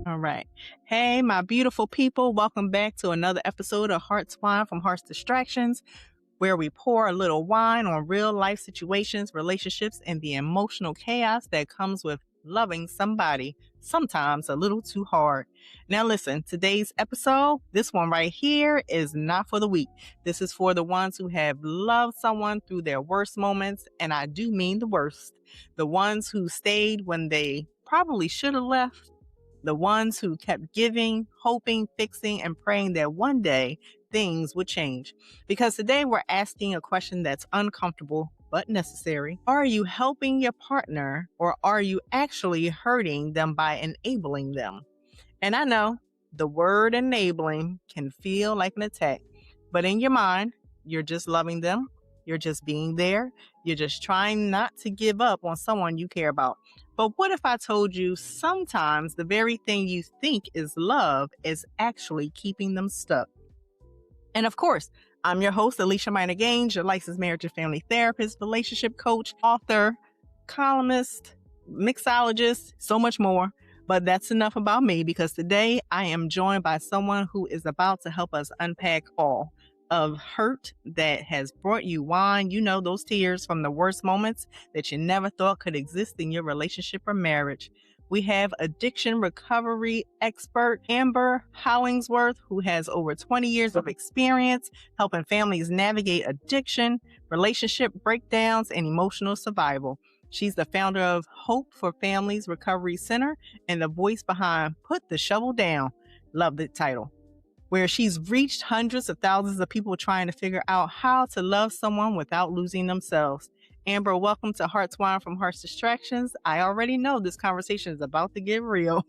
All right. Hey, my beautiful people. Welcome back to another episode of Heart's Wine from Heart's Distractions, where we pour a little wine on real life situations, relationships, and the emotional chaos that comes with loving somebody, sometimes a little too hard. Now, listen, today's episode, this one right here, is not for the weak. This is for the ones who have loved someone through their worst moments, and I do mean the worst. The ones who stayed when they probably should have left. The ones who kept giving, hoping, fixing, and praying that one day things would change. Because today we're asking a question that's uncomfortable but necessary. Are you helping your partner, or are you actually hurting them by enabling them? And I know the word enabling can feel like an attack, but in your mind, you're just loving them. You're just being there. You're just trying not to give up on someone you care about. But what if I told you sometimes the very thing you think is love is actually keeping them stuck? And of course, I'm your host, Alicia Minor Gaines, your licensed marriage and family therapist, relationship coach, author, columnist, mixologist, so much more. But that's enough about me, because today I am joined by someone who is about to help us unpack all of hurt that has brought you wine, those tears from the worst moments that you never thought could exist in your relationship or marriage. We have addiction recovery expert Amber Hollingsworth, who has over 20 years of experience helping families navigate addiction, relationship breakdowns, and emotional survival. She's the founder of Hope for Families Recovery Center and the voice behind Put the Shovel Down. Love the title. Where she's reached hundreds of thousands of people trying to figure out how to love someone without losing themselves. Amber, welcome to Heart's Wine from Heart's Distractions. I already know this conversation is about to get real.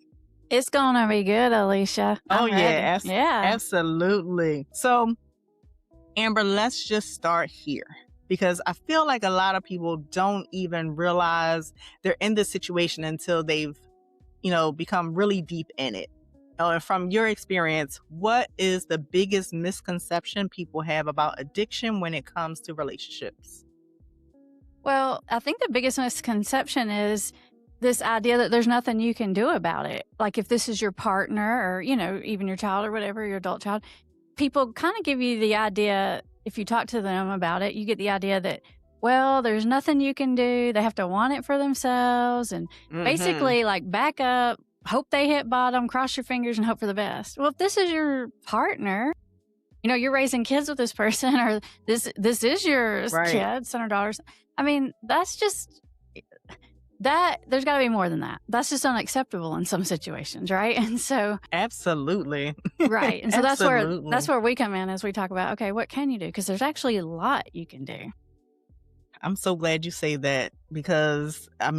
It's going to be good, Alicia. I'm ready. Absolutely. So, Amber, let's just start here, because I feel like a lot of people don't even realize they're in this situation until they've, become really deep in it. And from your experience, what is the biggest misconception people have about addiction when it comes to relationships? Well, I think the biggest misconception is this idea that there's nothing you can do about it. Like if this is your partner or, even your child or whatever, your adult child, people kind of give you the idea, if you talk to them about it, you get the idea that, well, there's nothing you can do. They have to want it for themselves and basically like back up, hope they hit bottom, cross your fingers and hope for the best. Well, if this is your partner, you're raising kids with this person, or this is your kid, son or daughters. I mean, that's just that. There's got to be more than that. That's just unacceptable in some situations, right? And so, absolutely, right. And so that's where we come in as we talk about, okay, what can you do? Because there's actually a lot you can do. I'm so glad you say that, because a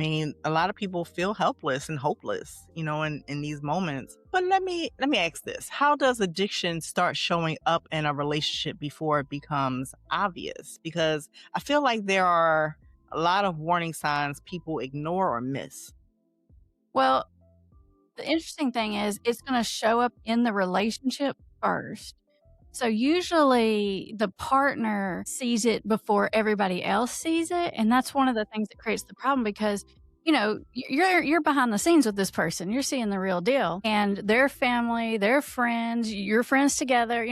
lot of people feel helpless and hopeless, in these moments. But let me ask this. How does addiction start showing up in a relationship before it becomes obvious? Because I feel like there are a lot of warning signs people ignore or miss. Well, the interesting thing is it's going to show up in the relationship first. So usually the partner sees it before everybody else sees it. And that's one of the things that creates the problem, because, you're behind the scenes with this person. You're seeing the real deal, and their family, their friends, your friends together,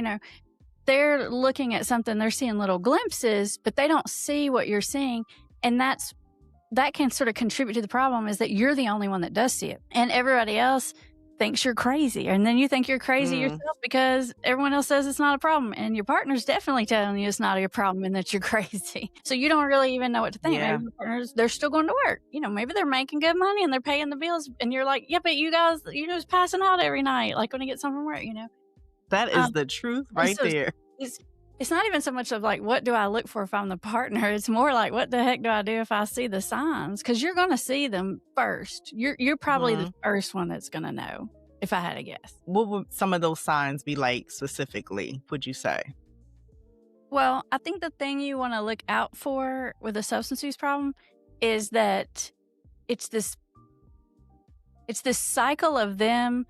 they're looking at something, they're seeing little glimpses, but they don't see what you're seeing. And that can sort of contribute to the problem, is that you're the only one that does see it. And everybody else thinks you're crazy, and then you think you're crazy yourself because everyone else says it's not a problem, and your partner's definitely telling you it's not a problem and that you're crazy. So you don't really even know what to think. Yeah. Maybe your partners, they're still going to work. Maybe they're making good money and they're paying the bills, and you're like, yeah, but you guys, you're just passing out every night, like when you get some from work. That is the truth right there. It's not even so much of like, what do I look for if I'm the partner? It's more like, what the heck do I do if I see the signs? Because you're going to see them first. You're probably the first one that's going to know, if I had to guess. What would some of those signs be like specifically, would you say? Well, I think the thing you want to look out for with a substance use problem is that it's this cycle of them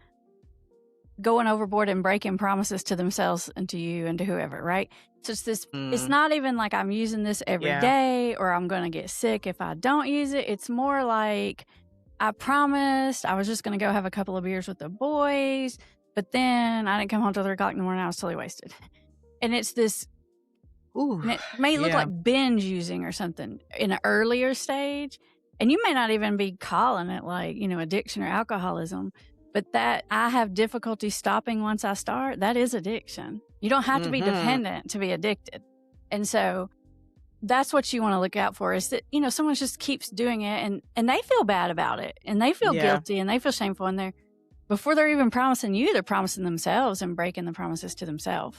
going overboard and breaking promises to themselves and to you and to whoever, right? So it's this, it's not even like I'm using this every day or I'm going to get sick if I don't use it. It's more like I promised I was just going to go have a couple of beers with the boys, but then I didn't come home till 3 o'clock in the morning. I was totally wasted. And it's this, Ooh, and it may look yeah. like binge using or something in an earlier stage. And you may not even be calling it like, addiction or alcoholism, but that I have difficulty stopping once I start, that is addiction. You don't have to be dependent to be addicted. And so that's what you want to look out for is that, someone just keeps doing it and they feel bad about it and they feel guilty and they feel shameful. And before they're even promising you, they're promising themselves and breaking the promises to themselves.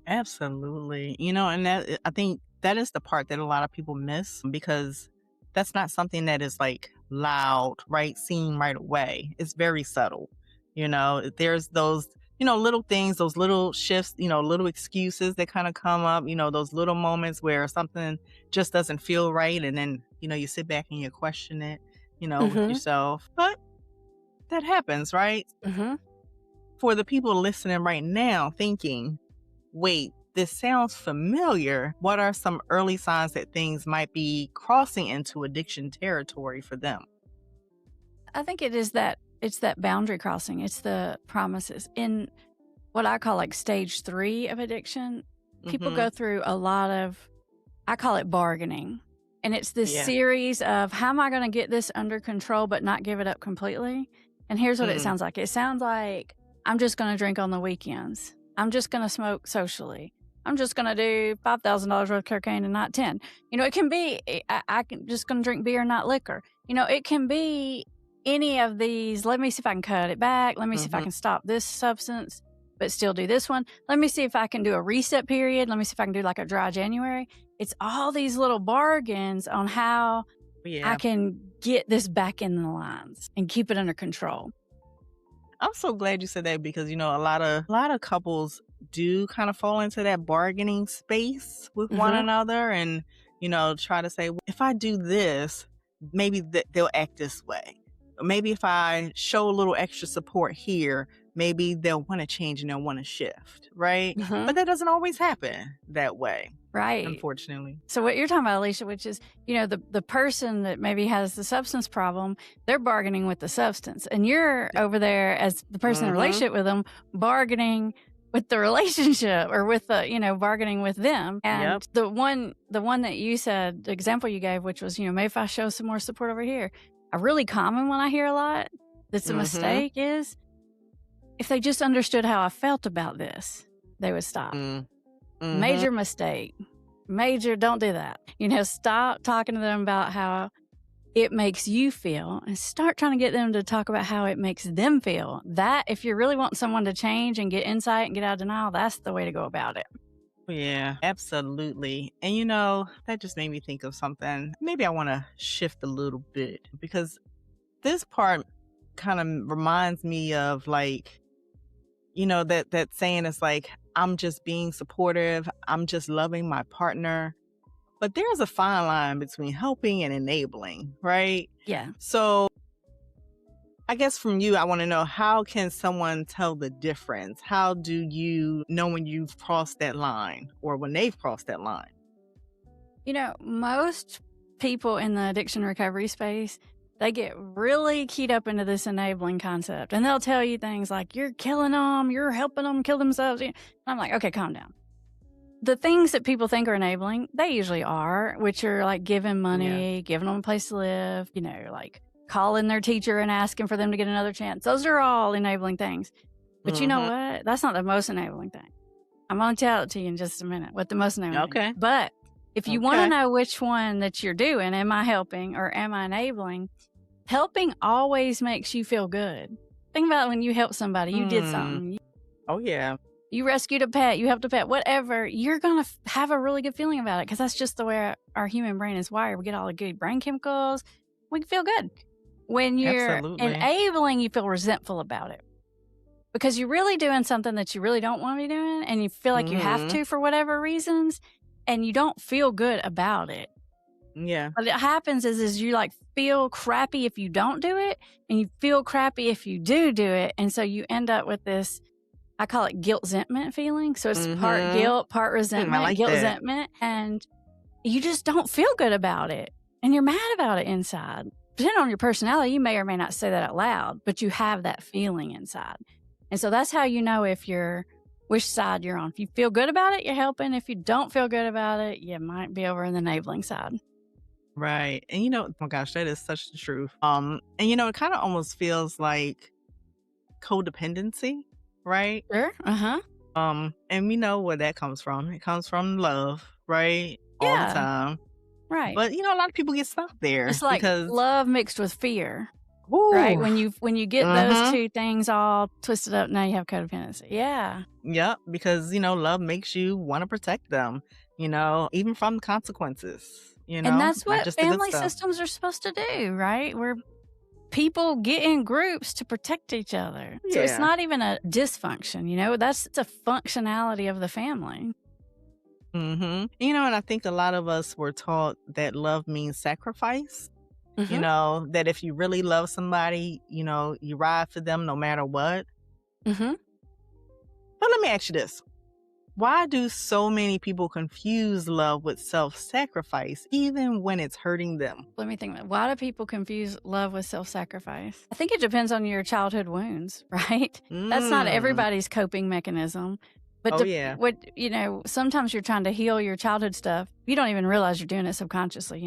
Absolutely. And that, I think that is the part that a lot of people miss because that's not something that is like loud, right? Seen right away. It's very subtle. There's those, little things, those little shifts, little excuses that kind of come up, those little moments where something just doesn't feel right. And then, you sit back and you question it, with yourself. But that happens, right? For the people listening right now thinking, wait, this sounds familiar. What are some early signs that things might be crossing into addiction territory for them? I think it's that boundary crossing. It's the promises. In what I call like stage 3 of addiction, people go through a lot of, I call it bargaining. And it's this series of how am I going to get this under control but not give it up completely? And here's what it sounds like. It sounds like I'm just going to drink on the weekends. I'm just going to smoke socially. I'm just going to do $5,000 worth of cocaine and not 10. It can be, I'm just going to drink beer, not liquor. It can be any of these. Let me see if I can cut it back. Let me see if I can stop this substance, but still do this one. Let me see if I can do a reset period. Let me see if I can do like a dry January. It's all these little bargains on how I can get this back in the lines and keep it under control. I'm so glad you said that because, a lot of couples do kind of fall into that bargaining space with one another and, try to say, well, if I do this, maybe they'll act this way. Maybe if I show a little extra support here, maybe they'll want to change and they'll want to shift, right? But that doesn't always happen that way. Right. Unfortunately. So what you're talking about, Alicia, which is, the person that maybe has the substance problem, they're bargaining with the substance. And you're over there as the person in a relationship with them, bargaining with the relationship or with the, bargaining with them. And the one that you said, the example you gave, which was, maybe if I show some more support over here, a really common one I hear a lot that's a mistake is if they just understood how I felt about this, they would stop. Major mistake. Major, don't do that. Stop talking to them about how it makes you feel and start trying to get them to talk about how it makes them feel. That, if you really want someone to change and get insight and get out of denial, that's the way to go about it. Yeah, absolutely. And that just made me think of something. Maybe I want to shift a little bit because this part kind of reminds me of like, that saying is like, I'm just being supportive. I'm just loving my partner. But there's a fine line between helping and enabling, right? Yeah. So I guess from you, I want to know, how can someone tell the difference? How do you know when you've crossed that line or when they've crossed that line? Most people in the addiction recovery space, they get really keyed up into this enabling concept. And they'll tell you things like, you're killing them, you're helping them kill themselves. And I'm like, okay, calm down. The things that people think are enabling, they usually are, which are like giving money, giving them a place to live, like calling their teacher and asking for them to get another chance. Those are all enabling things. But you know what? That's not the most enabling thing. I'm going to tell it to you in just a minute what the most enabling thing is. But if you want to know which one that you're doing, am I helping or am I enabling? Helping always makes you feel good. Think about when you help somebody, you did something. Oh, yeah. You rescued a pet, you helped a pet, whatever. You're going to have a really good feeling about it because that's just the way our human brain is wired. We get all the good brain chemicals. We feel good. When you're enabling, you feel resentful about it because you're really doing something that you really don't want to be doing and you feel like you have to for whatever reasons and you don't feel good about it. Yeah. What happens is you like feel crappy if you don't do it and you feel crappy if you do it. And so you end up with this, I call it guilt-resentment feeling. So it's part guilt, part resentment, like guilt-resentment. And you just don't feel good about it. And you're mad about it inside. depending on your personality, you may or may not say that out loud, but you have that feeling inside. And so that's how you know which side you're on. If you feel good about it, you're helping. If you don't feel good about it, you might be over in the enabling side. Right. And oh my gosh, that is such the truth. And it kind of almost feels like codependency, right? Sure. Uh-huh. And we know where that comes from. It comes from love, right? All the Yeah. time. Right. But a lot of people get stuck there. It's like because love mixed with fear. Right? Ooh, When you get those two things all twisted up, now you have codependency. Yeah. yep, because love makes you want to protect them, even from the consequences, And that's not what just the good family stuff. systems are supposed to do, right? Where people get in groups to protect each other. So it's Yeah. not even a dysfunction, that's a functionality of the family. And I think a lot of us were taught that love means sacrifice. Mm-hmm. That if you really love somebody, you ride for them no matter what. Mm-hmm. But let me ask you this. Why do so many people confuse love with self-sacrifice, even when it's hurting them? Let me think. Why do people confuse love with self-sacrifice? I think it depends on your childhood wounds, right? That's not Mm. everybody's coping mechanism. But Oh, yeah. sometimes you're trying to heal your childhood stuff. You don't even realize you're doing it subconsciously,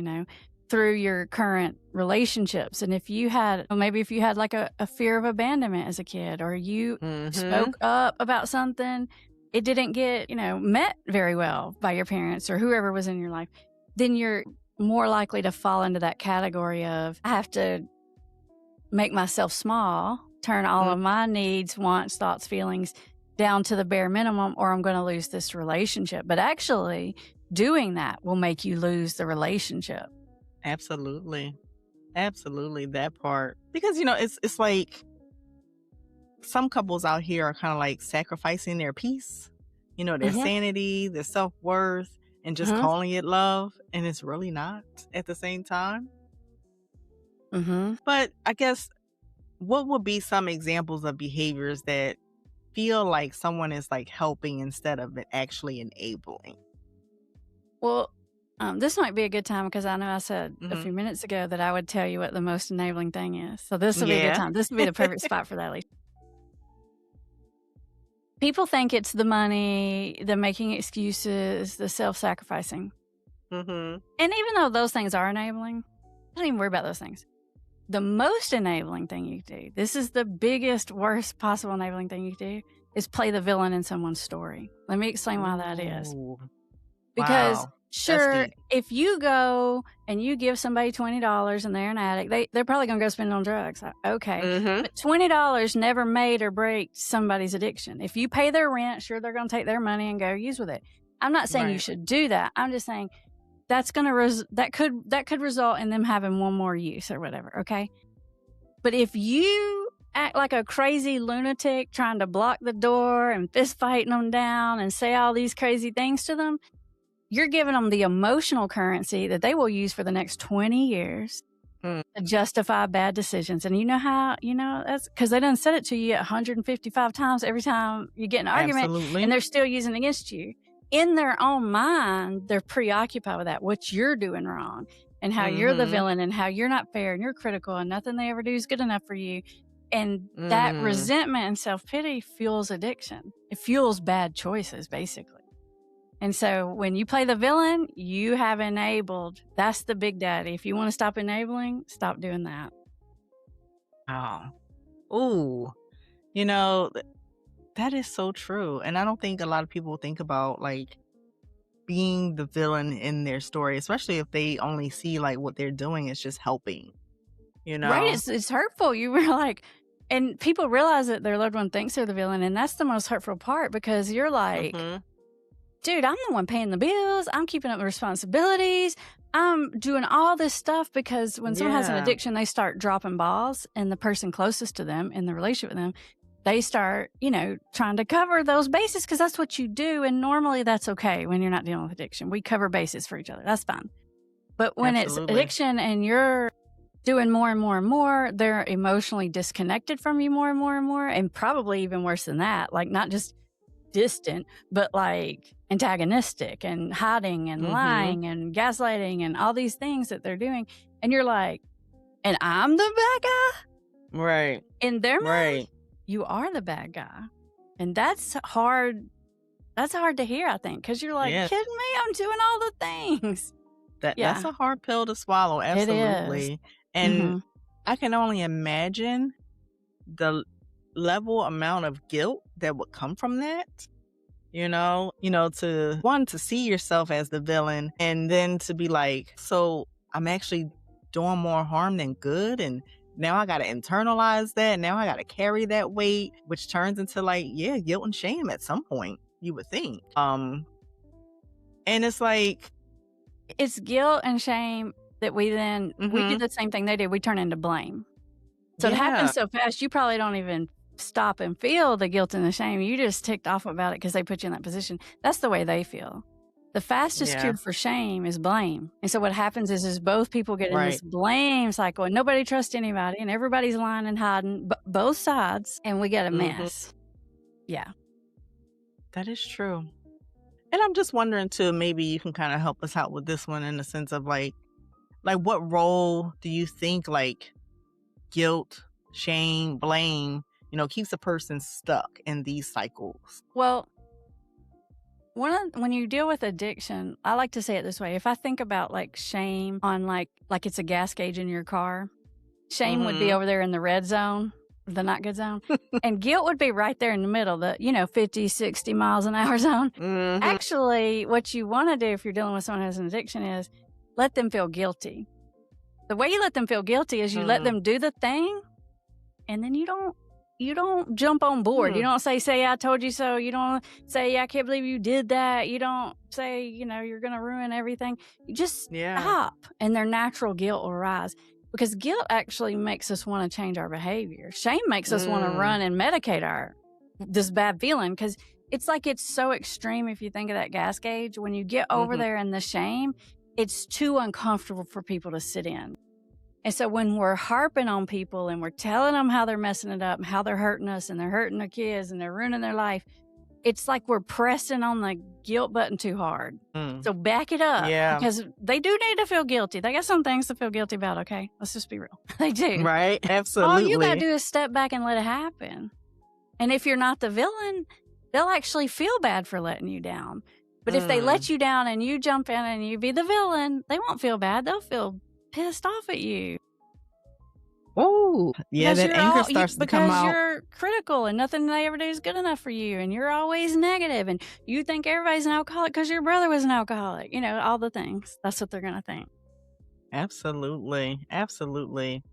through your current relationships. And if you had like a fear of abandonment as a kid, or you spoke up about something, it didn't get, met very well by your parents or whoever was in your life, then you're more likely to fall into that category of, I have to make myself small, turn all of my needs, wants, thoughts, feelings down to the bare minimum, or I'm going to lose this relationship. But actually doing that will make you lose the relationship. Absolutely. Absolutely, that part. Because, it's like some couples out here are kind of like sacrificing their peace, their sanity, their self-worth, and just calling it love. And it's really not at the same time. But I guess, what would be some examples of behaviors that feel like someone is like helping instead of actually enabling? Well, this might be a good time because I know I said a few minutes ago that I would tell you what the most enabling thing is. So this will be a good time. This would be the perfect spot for that, Lisa. People think it's the money, the making excuses, the self-sacrificing. And even though those things are enabling, don't even worry about those things. The most enabling thing you can do, this is the biggest, worst possible enabling thing you can do, is play the villain in someone's story. Let me explain why that is. Because Wow. sure, deep. if you go and you give somebody $20 and they're an addict, they're probably going to go spend it on drugs. Okay. But $20 never made or break somebody's addiction. If you pay their rent, sure, they're going to take their money and go use with it. I'm not saying you Right. should do that. I'm just saying that's going to that could result in them having one more use or whatever. Okay. But if you act like a crazy lunatic trying to block the door and fist fighting them down and say all these crazy things to them, you're giving them the emotional currency that they will use for the next 20 years to justify bad decisions. And you know how, that's because they done said it to you 155 times every time you get in an argument. Absolutely. And they're still using it against you. In their own mind, they're preoccupied with that, what you're doing wrong and how you're the villain and how you're not fair and you're critical and nothing they ever do is good enough for you. And that resentment and self-pity fuels addiction. It fuels bad choices, basically. And so when you play the villain, you have enabled. That's the big daddy. If you want to stop enabling, stop doing that. Wow. Ooh. That is so true. And I don't think a lot of people think about like being the villain in their story, especially if they only see like what they're doing is just helping. Right? It's hurtful. You were like, and people realize that their loved one thinks they're the villain. And that's the most hurtful part because you're like, dude, I'm the one paying the bills. I'm keeping up the responsibilities. I'm doing all this stuff because when someone has an addiction, they start dropping balls and the person closest to them in the relationship with them, they start, trying to cover those bases because that's what you do. And normally that's okay when you're not dealing with addiction. We cover bases for each other. That's fine. But when it's addiction and you're doing more and more and more, they're emotionally disconnected from you more and more and more. And probably even worse than that, like not just distant, but like antagonistic and hiding and lying and gaslighting and all these things that they're doing. And you're like, and I'm the bad guy. Right. In their mind, Right. you are the bad guy. And that's hard. That's hard to hear, I think, because you're like, Yes. kidding me? I'm doing all the things. That's Yeah, a hard pill to swallow. it is. Absolutely. And Mhm. I can only imagine the level amount of guilt that would come from that. To see yourself as the villain, and then to be like, so I'm actually doing more harm than good, and now I got to internalize that. Now I got to carry that weight, which turns into guilt and shame at some point, you would think. And it's like, It's guilt and shame that we do mhm, the same thing they did. We turn into blame. So it yeah, happens so fast, you probably don't even stop and feel the guilt and the shame. You just ticked off about it because they put you in that position. That's the way they feel. The fastest yeah, cure for shame is blame. And so what happens is both people get in this right, blame cycle and nobody trusts anybody and everybody's lying and hiding, both sides, and we get a hmm mess. Yeah. that is true. And I'm just wondering too, maybe you can kind of help us out with this one in the sense of like what role do you think guilt, shame, blame, keeps a person stuck in these cycles? Well, when you deal with addiction, I like to say it this way. If I think about like shame on like it's a gas gauge in your car, shame would be Mm-hmm. over there in the red zone, the not good zone, and guilt would be right there in the middle, the 50, 60 miles an hour zone. Mm-hmm. Actually, what you want to do if you're dealing with someone who has an addiction is let them feel guilty. The way you let them feel guilty is you let them do the thing, and then you don't jump on board. You don't say, I told you so. You don't say, I can't believe you did that. You don't say, you're going to ruin everything. You just Yeah. stop, and their natural guilt will rise. Because guilt actually makes us want to change our behavior. Shame makes us want to run and medicate this bad feeling, because it's like it's so extreme. If you think of that gas gauge, when you get over there in the shame, it's too uncomfortable for people to sit in. And so when we're harping on people and we're telling them how they're messing it up and how they're hurting us and they're hurting their kids and they're ruining their life, it's like we're pressing on the guilt button too hard. So back it up, Yeah. because they do need to feel guilty. They got some things to feel guilty about, okay? Let's just be real. They do. Right. All Absolutely. you got to do is step back and let it happen. And if you're not the villain, they'll actually feel bad for letting you down. But if they let you down and you jump in and you be the villain, they won't feel bad. They'll feel pissed off at you. Oh, yeah, Because that anger starts to come because out. you're critical and nothing they ever do is good enough for you, and you're always negative, and you think everybody's an alcoholic because your brother was an alcoholic. All the things. That's what they're going to think. Absolutely. Absolutely.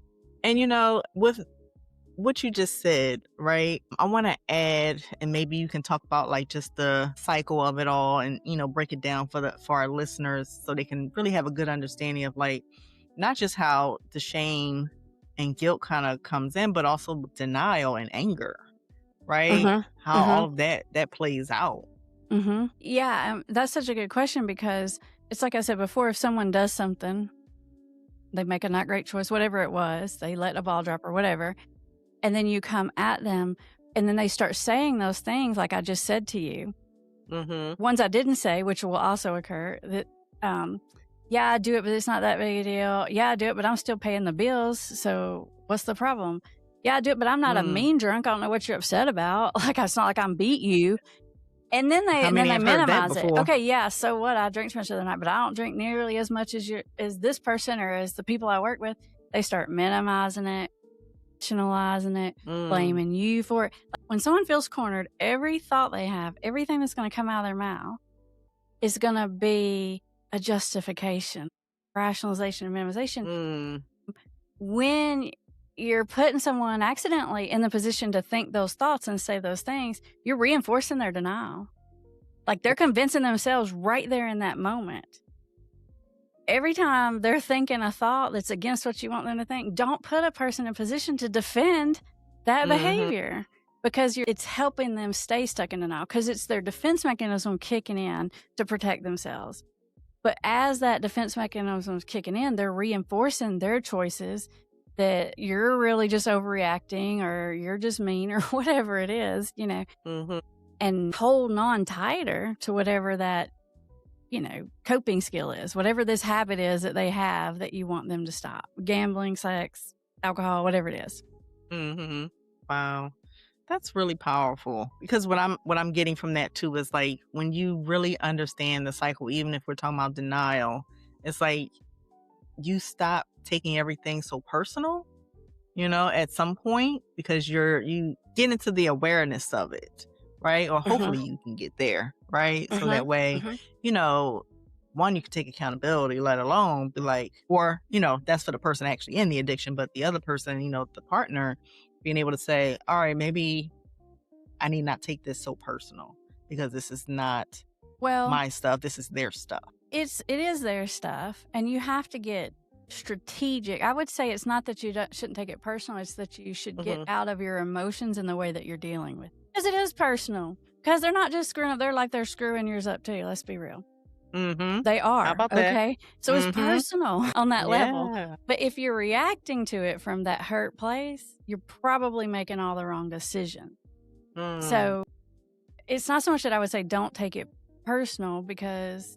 And with what you just said, right? I want to add, and maybe you can talk about just the cycle of it all, and break it down for our listeners so they can really have a good understanding of not just how the shame and guilt kind of comes in, but also denial and anger, right? How all of that plays out. Yeah, that's such a good question, because it's like I said before, if someone does something, they make a not great choice, whatever it was, they let a ball drop or whatever, and then you come at them, and then they start saying those things like I just said to you. Ones I didn't say, which will also occur, that yeah, I do it, but it's not that big a deal. Yeah, I do it, but I'm still paying the bills. So what's the problem? Yeah, I do it, but I'm not a mean drunk. I don't know what you're upset about. It's not like I'm beat you. And then they How many have heard that minimize it. before? Okay, yeah, so what? I drink too much the other night, but I don't drink nearly as much as this person or as the people I work with. They start minimizing it, rationalizing it, blaming you for it. When someone feels cornered, every thought they have, everything that's going to come out of their mouth is going to be a justification, rationalization, and minimization. When you're putting someone accidentally in the position to think those thoughts and say those things, you're reinforcing their denial. They're convincing themselves right there in that moment. Every time they're thinking a thought that's against what you want them to think, don't put a person in a position to defend that behavior, because it's helping them stay stuck in denial, because it's their defense mechanism kicking in to protect themselves. But as that defense mechanism is kicking in, they're reinforcing their choices, that you're really just overreacting, or you're just mean, or whatever it is, and holding on tighter to whatever that coping skill is, whatever this habit is that they have that you want them to stop. Gambling, sex, alcohol, whatever it is. Mm-hmm. Wow. That's really powerful because what I'm getting from that too is like when you really understand the cycle, even if we're talking about denial, it's like you stop taking everything so personal, at some point because you get into the awareness of it, right? Or hopefully you can get there, right? So that way, one, you can take accountability, let alone be like, or, that's for the person actually in the addiction, but the other person, the partner, being able to say, all right, maybe I need not take this so personal because this is not my stuff. This is their stuff. It is their stuff, and you have to get strategic. I would say it's not that you shouldn't take it personal. It's that you should get out of your emotions in the way that you're dealing with. Because it is personal. Because they're not just screwing up their life, they're screwing yours up too. Let's be real. They are. How about that? Okay. So it's personal on that level. But if you're reacting to it from that hurt place, you're probably making all the wrong decision. So it's not so much that I would say don't take it personal because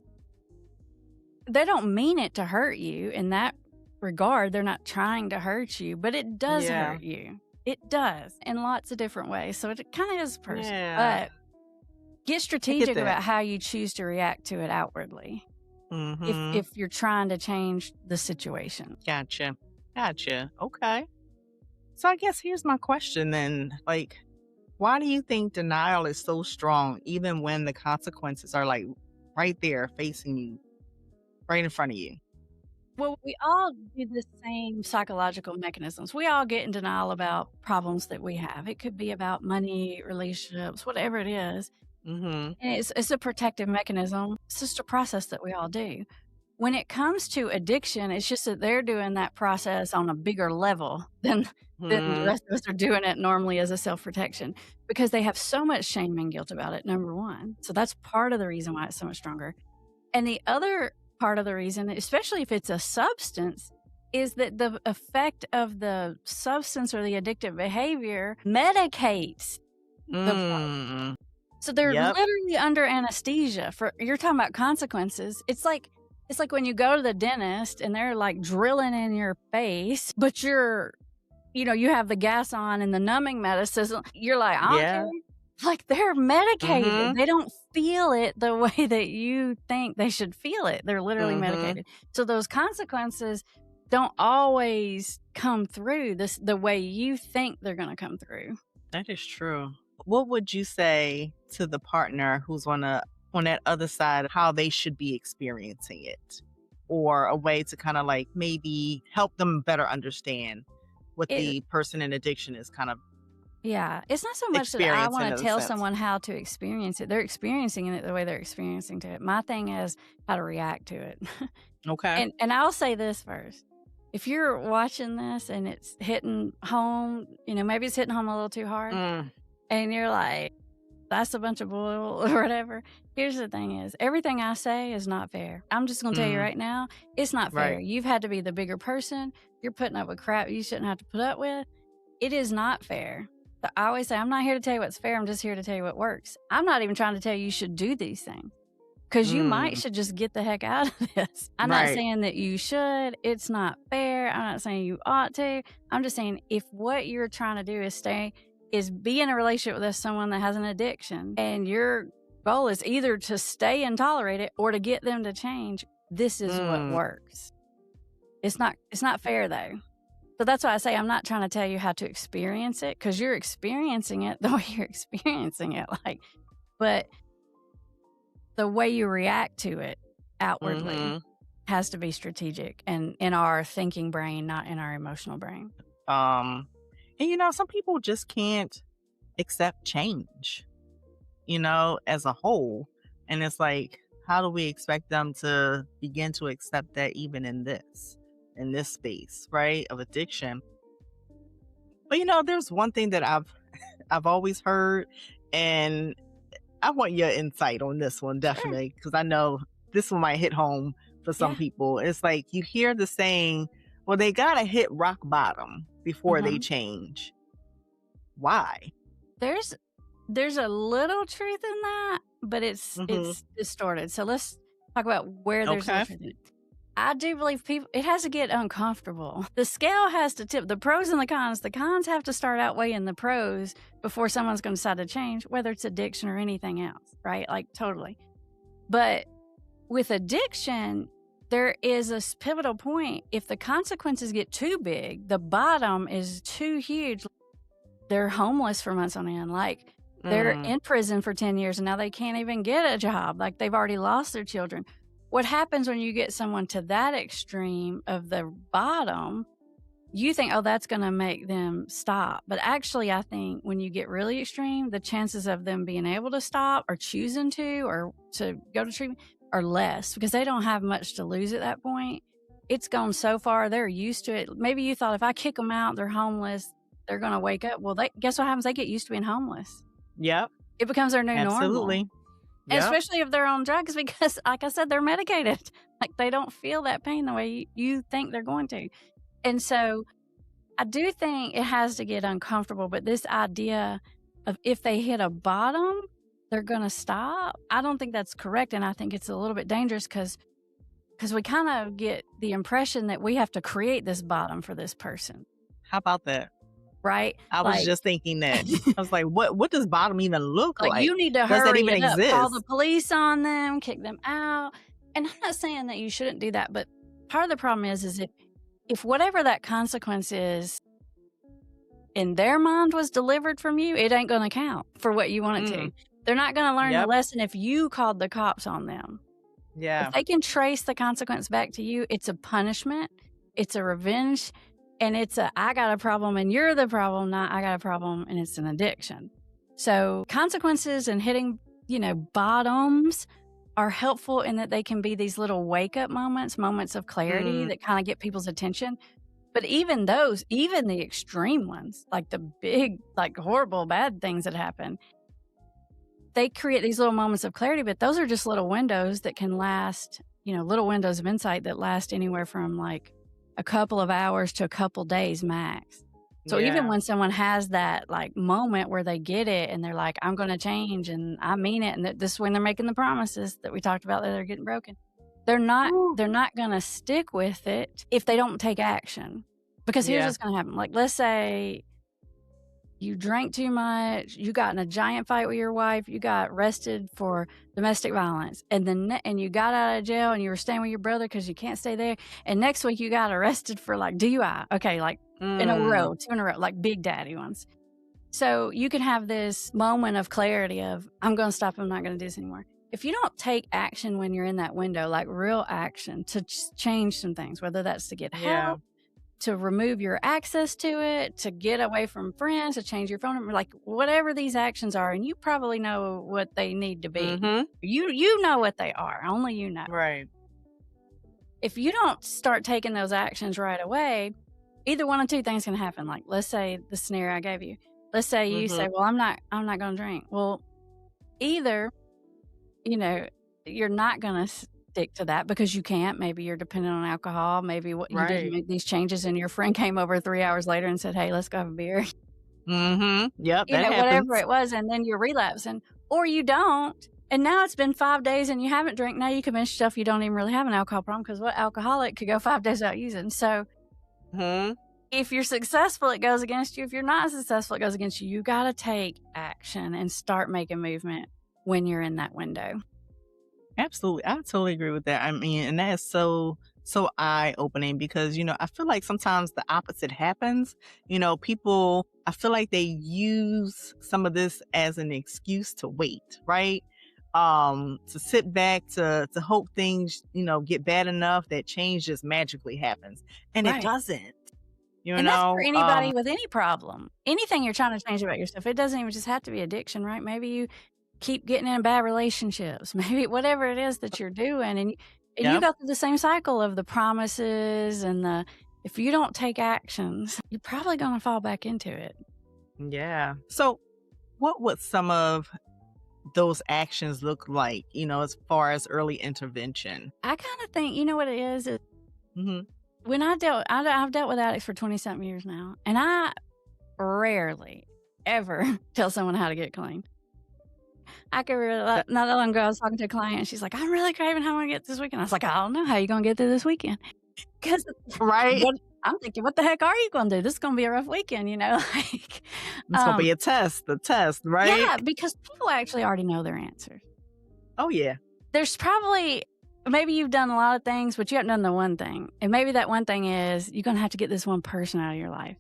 they don't mean it to hurt you in that regard. They're not trying to hurt you, but it does hurt you. It does in lots of different ways. So it kind of is personal. But get strategic about how you choose to react to it outwardly if you're trying to change the situation. Gotcha. Okay. So I guess here's my question then. Like, why do you think denial is so strong even when the consequences are like right there facing you, right in front of you? Well, we all do the same psychological mechanisms. We all get in denial about problems that we have. It could be about money, relationships, whatever it is. And it's a protective mechanism. It's just a process that we all do. When it comes to addiction, it's just that they're doing that process on a bigger level than the rest of us are doing it normally as a self-protection because they have so much shame and guilt about it, number one. So that's part of the reason why it's so much stronger. And the other part of the reason, especially if it's a substance, is that the effect of the substance or the addictive behavior medicates the problem. So they're literally under anesthesia. You're talking about consequences. It's like when you go to the dentist and they're like drilling in your face, but you have the gas on and the numbing medicine. You're like, okay. Like they're medicated. They don't feel it the way that you think they should feel it. They're literally medicated. So those consequences don't always come through the way you think they're going to come through. That is true. What would you say to the partner who's on that other side, how they should be experiencing it, or a way to kind of like maybe help them better understand what the person in addiction is kind of it's not so much that I want to tell someone how to experience it. They're experiencing it the way they're experiencing it. My thing is how to react to it. Okay. And I'll say this first. If you're watching this and it's hitting home, maybe it's hitting home a little too hard and you're like, that's a bunch of bull or whatever. Here's the thing is, everything I say is not fair. I'm just going to tell you right now, it's not fair. Right. You've had to be the bigger person. You're putting up with crap you shouldn't have to put up with. It is not fair. So I always say, I'm not here to tell you what's fair. I'm just here to tell you what works. I'm not even trying to tell you should do these things because you should just get the heck out of this. I'm not saying that you should. It's not fair. I'm not saying you ought to. I'm just saying if what you're trying to do is be in a relationship with someone that has an addiction and your goal is either to stay and tolerate it or to get them to change, this is what works. It's not fair though. So that's why I say I'm not trying to tell you how to experience it because you're experiencing it the way you're experiencing it. But the way you react to it outwardly has to be strategic and in our thinking brain, not in our emotional brain. And some people just can't accept change, as a whole. And it's like, how do we expect them to begin to accept that even in this space, right, of addiction? But there's one thing that I've always heard, and I want your insight on this one definitely, because I know this one might hit home for some people. It's like you hear the saying, well, they gotta hit rock bottom before they change. Why? There's a little truth in that, but it's distorted. So let's talk about where there's Okay. difference. I do believe it has to get uncomfortable. The scale has to tip. The pros and the cons. The cons have to start outweighing the pros before someone's going to decide to change, whether it's addiction or anything else, right? Like, totally. But with addiction, there is a pivotal point. If the consequences get too big, the bottom is too huge. They're homeless for months on end. Like, they're in prison for 10 years and now they can't even get a job. Like, they've already lost their children. What happens when you get someone to that extreme of the bottom, you think, oh, that's going to make them stop. But actually, I think when you get really extreme, the chances of them being able to stop or choosing to or to go to treatment are less because they don't have much to lose at that point. It's gone so far. They're used to it. Maybe you thought if I kick them out, they're homeless, they're going to wake up. Well, guess what happens? They get used to being homeless. Yep. It becomes their new normal. Absolutely. Yep. Especially if they're on drugs because, like I said, they're medicated. Like, they don't feel that pain the way you think they're going to. And so I do think it has to get uncomfortable. But this idea of if they hit a bottom, they're going to stop, I don't think that's correct. And I think it's a little bit dangerous because we kind of get the impression that we have to create this bottom for this person. How about that? Right? I was just thinking that. I was like, what does bottom even look like? You need to Does that hurry even it up, exist? call the police on them, kick them out. And I'm not saying that you shouldn't do that, but part of the problem is if whatever that consequence is in their mind was delivered from you, it ain't going to count for what you want it to. They're not going to learn the lesson if you called the cops on them. Yeah. If they can trace the consequence back to you, it's a punishment, it's a revenge, and it's I got a problem and you're the problem, not I got a problem and it's an addiction. So consequences and hitting, bottoms are helpful in that they can be these little wake-up moments of clarity that kind of get people's attention. But even those, even the extreme ones, like the big, like horrible, bad things that happen, they create these little moments of clarity, but those are just little windows that can last, little windows of insight that last anywhere from like a couple of hours to a couple days max. So even when someone has that like moment where they get it and they're like, I'm going to change and I mean it. And this is when they're making the promises that we talked about that they're getting broken. They're not going to stick with it if they don't take action. Because here's what's going to happen. Like, let's say you drank too much, you got in a giant fight with your wife, you got arrested for domestic violence, and you got out of jail and you were staying with your brother because you can't stay there. And next week you got arrested for like DUI. Okay, like in a row, 2 in a row, like big daddy ones. So you can have this moment of clarity of, I'm going to stop, I'm not going to do this anymore. If you don't take action when you're in that window, like real action to change some things, whether that's to get help, to remove your access to it, to get away from friends, to change your phone number, like whatever these actions are, and you probably know what they need to be. You know what they are. Only you know. Right. If you don't start taking those actions right away, either one of two things can happen. Like, let's say the scenario I gave you. Let's say you say, well, I'm not going to drink. Well, either, you're not going to stick to that because you can't. Maybe you're dependent on alcohol. Maybe you didn't make these changes and your friend came over 3 hours later and said, hey, let's go have a beer. Yep. That happens. Whatever it was. And then you're relapsing, or you don't. And now it's been 5 days and you haven't drank. Now you convince yourself you don't even really have an alcohol problem because what alcoholic could go 5 days without using? So if you're successful, it goes against you. If you're not successful, it goes against you. You got to take action and start making movement when you're in that window. Absolutely. I totally agree with that. I mean, and that is so eye-opening because, I feel like sometimes the opposite happens. People, I feel like they use some of this as an excuse to wait, right? To sit back, to hope things, get bad enough that change just magically happens. And it doesn't. And that's for anybody with any problem. Anything you're trying to change about yourself. It doesn't even just have to be addiction, right? Maybe you keep getting in bad relationships, maybe whatever it is that you're doing. And you go through the same cycle of the promises and if you don't take actions, you're probably going to fall back into it. Yeah. So what would some of those actions look like, as far as early intervention? I kind of think, what it is when I've dealt with addicts for 20-something years now, and I rarely ever tell someone how to get clean. I could really, not that long ago, I was talking to a client and she's like, I'm really craving how I'm going to get this weekend. I was like, I don't know how you going to get through this weekend. Because Right. I'm thinking, what the heck are you going to do? This is going to be a rough weekend, like. It's going to be a test, right? Yeah, because people actually already know their answers. Oh, yeah. There's probably, maybe you've done a lot of things, but you haven't done the one thing. And maybe that one thing is you're going to have to get this one person out of your life.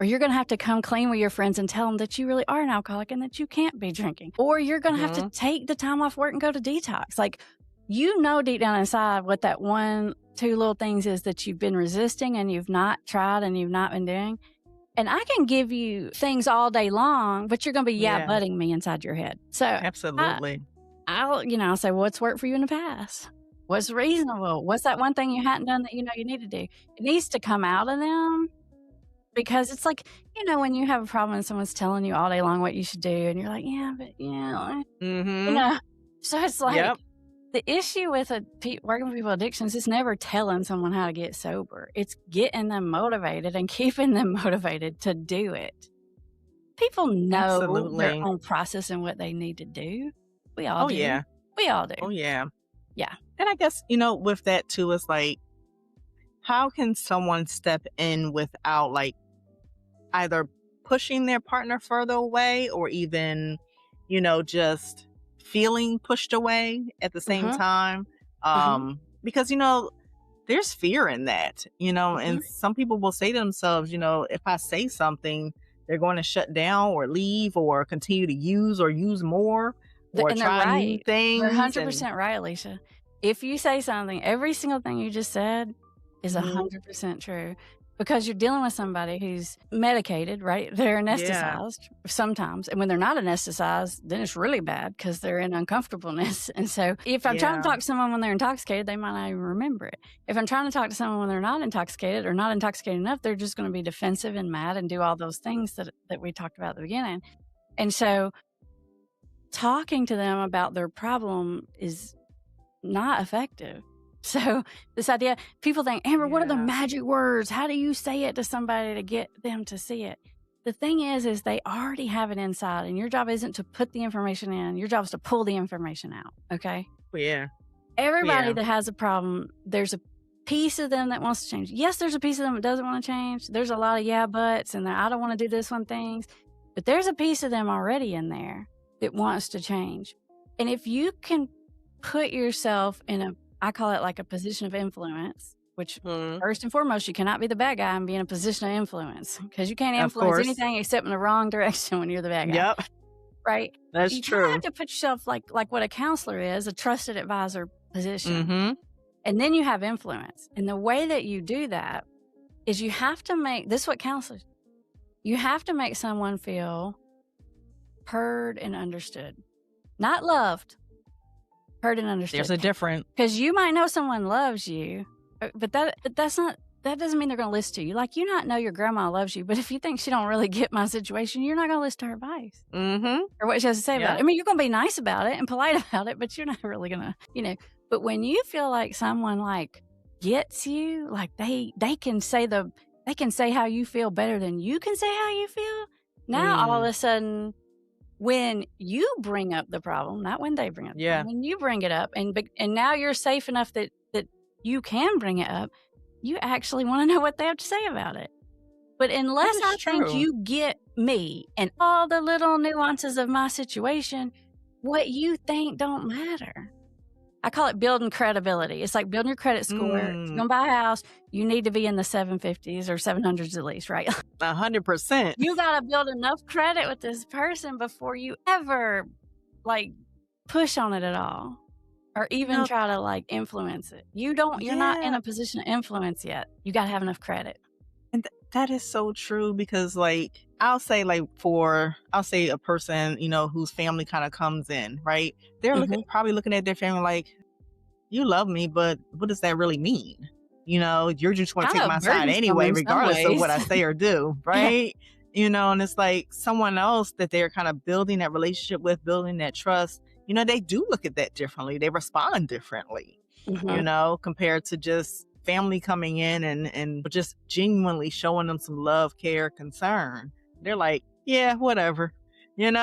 Or you're going to have to come clean with your friends and tell them that you really are an alcoholic and that you can't be drinking. Or you're going to have to take the time off work and go to detox. Like, deep down inside what that 1-2 little things is that you've been resisting and you've not tried and you've not been doing. And I can give you things all day long, but you're going to be butting me inside your head. So absolutely. I'll say, what's worked for you in the past? What's reasonable? What's that one thing you hadn't done that you need to do? It needs to come out of them. Because it's like, when you have a problem and someone's telling you all day long what you should do, and you're like, So it's like, the issue with working with people with addictions is never telling someone how to get sober. It's getting them motivated and keeping them motivated to do it. People know their own process and what they need to do. We all do. Yeah. We all do. Oh, yeah. Yeah. And I guess, with that too, it's like, how can someone step in without either pushing their partner further away or even, just feeling pushed away at the same time? Because, there's fear in that, and some people will say to themselves, if I say something, they're going to shut down or leave or continue to use more or try new things. They're 100% right, Alicia. If you say something, every single thing you just said is 100% true. Because you're dealing with somebody who's medicated, right? They're anesthetized sometimes. And when they're not anesthetized, then it's really bad because they're in uncomfortableness. And so if I'm trying to talk to someone when they're intoxicated, they might not even remember it. If I'm trying to talk to someone when they're not intoxicated or not intoxicated enough, they're just going to be defensive and mad and do all those things that we talked about at the beginning. And so talking to them about their problem is not effective. So this idea, people think, Amber, what are the magic words? How do you say it to somebody to get them to see it? The thing is they already have it inside, and your job isn't to put the information in. Your job is to pull the information out. Okay. Yeah. Everybody that has a problem, there's a piece of them that wants to change. Yes, there's a piece of them that doesn't want to change. There's a lot of buts and I don't want to do this one things, but there's a piece of them already in there that wants to change. And if you can put yourself in I call it like a position of influence, which first and foremost, you cannot be the bad guy and be in a position of influence because you can't influence anything except in the wrong direction when you're the bad guy. Yep. Right? That's true. You have to put yourself like what a counselor is, a trusted advisor position. And then you have influence. And the way that you do that is you have to this is what counselors, you have to make someone feel heard and understood, not loved. Heard and understood. There's a difference. Because you might know someone loves you, but that doesn't mean they're going to listen to you. Like, you not know your grandma loves you, but if you think she don't really get my situation, you're not going to listen to her advice. Or what she has to say about it. I mean, you're going to be nice about it and polite about it, but you're not really going to, But when you feel like someone gets you, like they can say how you feel better than you can say how you feel. Now all of a sudden, when you bring up the problem, not when they bring up the problem, when you bring it up, and now you're safe enough that you can bring it up, you actually want to know what they have to say about it. But unless I think you get me and all the little nuances of my situation, what you think don't matter. I call it building credibility. It's like building your credit score. If you're going to buy a house, you need to be in the 750s or 700s at least, right? 100%. You got to build enough credit with this person before you ever push on it at all or even try to influence it. You're not in a position to influence yet. You got to have enough credit. And that is so true because I'll say a person, whose family kind of comes in, right? They're probably looking at their family like, you love me, but what does that really mean? You're just going to take my side anyway, regardless of what I say or do, right? And it's like someone else that they're kind of building that relationship with, building that trust, they do look at that differently. They respond differently, compared to just family coming in and just genuinely showing them some love, care, concern. They're like, yeah, whatever, and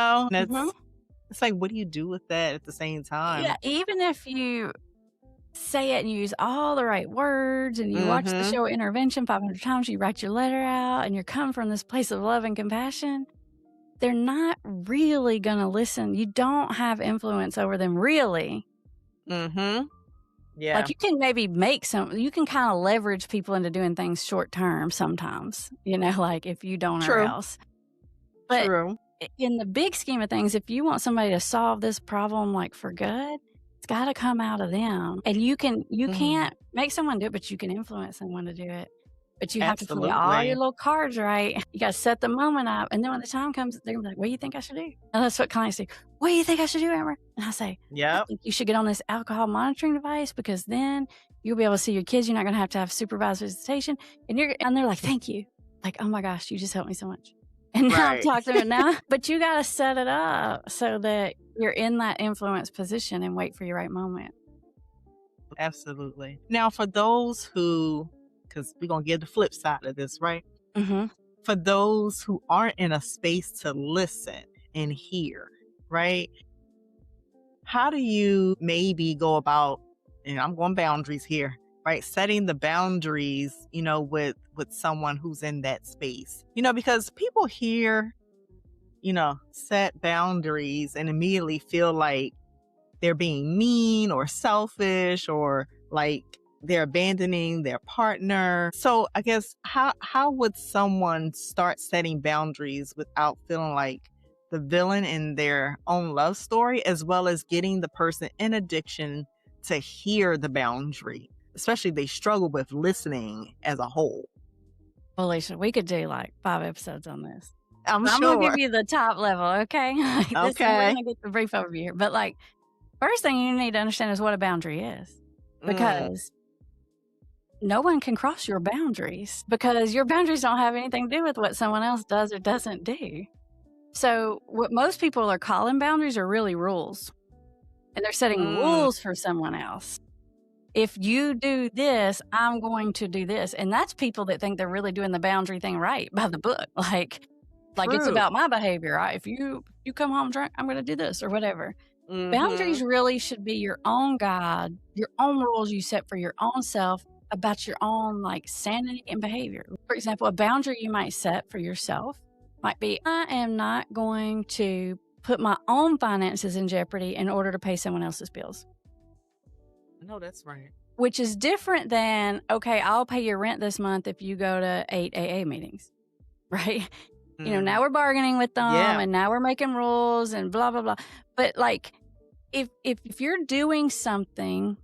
It's like, what do you do with that at the same Yeah, time? even if you say it and you use all the right words and you watch the Mm-hmm. show Intervention 500 times, you write your letter out and you're coming from this place of love and compassion, they're not really going to listen. You don't have influence over them really. Mm-hmm. Yeah. Like you can maybe you can kind of leverage people into doing things short term sometimes, like if you don't or True. else. But True. in the big scheme of things, if you want somebody to solve this problem like for good, it's got to come out of them. And you Mm. can't make someone do it, but you can influence someone to do it. But you have to play all your Absolutely. little cards right. You got to set the moment up. And then when the time comes, they're going to be like, what do you think I should do? And that's what clients say. What do you think I should do, Amber? And I say, I Yep. think you should get on this alcohol monitoring device because then you'll be able to see your kids. You're not going to have supervised visitation. And they're like, thank you. Like, oh my gosh, you just helped me so much. And now I'm Right. talking to it now. But you got to set it up so that you're in that influence position and wait for your right moment. Absolutely. Now, for those who, because we're going to give the flip side of this, right? Mm-hmm. For those who aren't in a space to listen and hear, right? How do you maybe go about, and I'm going boundaries here, right? Setting the boundaries, with someone who's in that space, because people hear, set boundaries and immediately feel like they're being mean or selfish or like they're abandoning their partner. So I guess how would someone start setting boundaries without feeling like the villain in their own love story, as well as getting the person in addiction to hear the boundary, especially if they struggle with listening as a whole? Well, Alicia, we could do like 5 episodes on this. I'm I'm going to give sure. you the top level, okay? We're Okay. going to get the brief overview here. But like, first thing you need to understand is what a boundary is. Mm, Because no one can cross your boundaries because your boundaries don't have anything to do with what someone else does or doesn't do. So what most people are calling boundaries are really rules. And they're setting mm, rules for someone else. If you do this, I'm going to do this. And that's people that think they're really doing the boundary thing right by the book. Like it's true. about my behavior. Right? If you come home drunk, I'm going to do this or whatever. Mm-hmm. Boundaries really should be your own guide, your own rules you set for your own self about your own like sanity and behavior. For example, a boundary you might set for yourself might be, I am not going to put my own finances in jeopardy in order to pay someone else's bills, No, that's right. which is different than, okay, I'll pay your rent this month if you go to 8 AA meetings, right? Mm, Now we're bargaining with them yeah. and now we're making rules and blah, blah, blah. But like, if you're doing something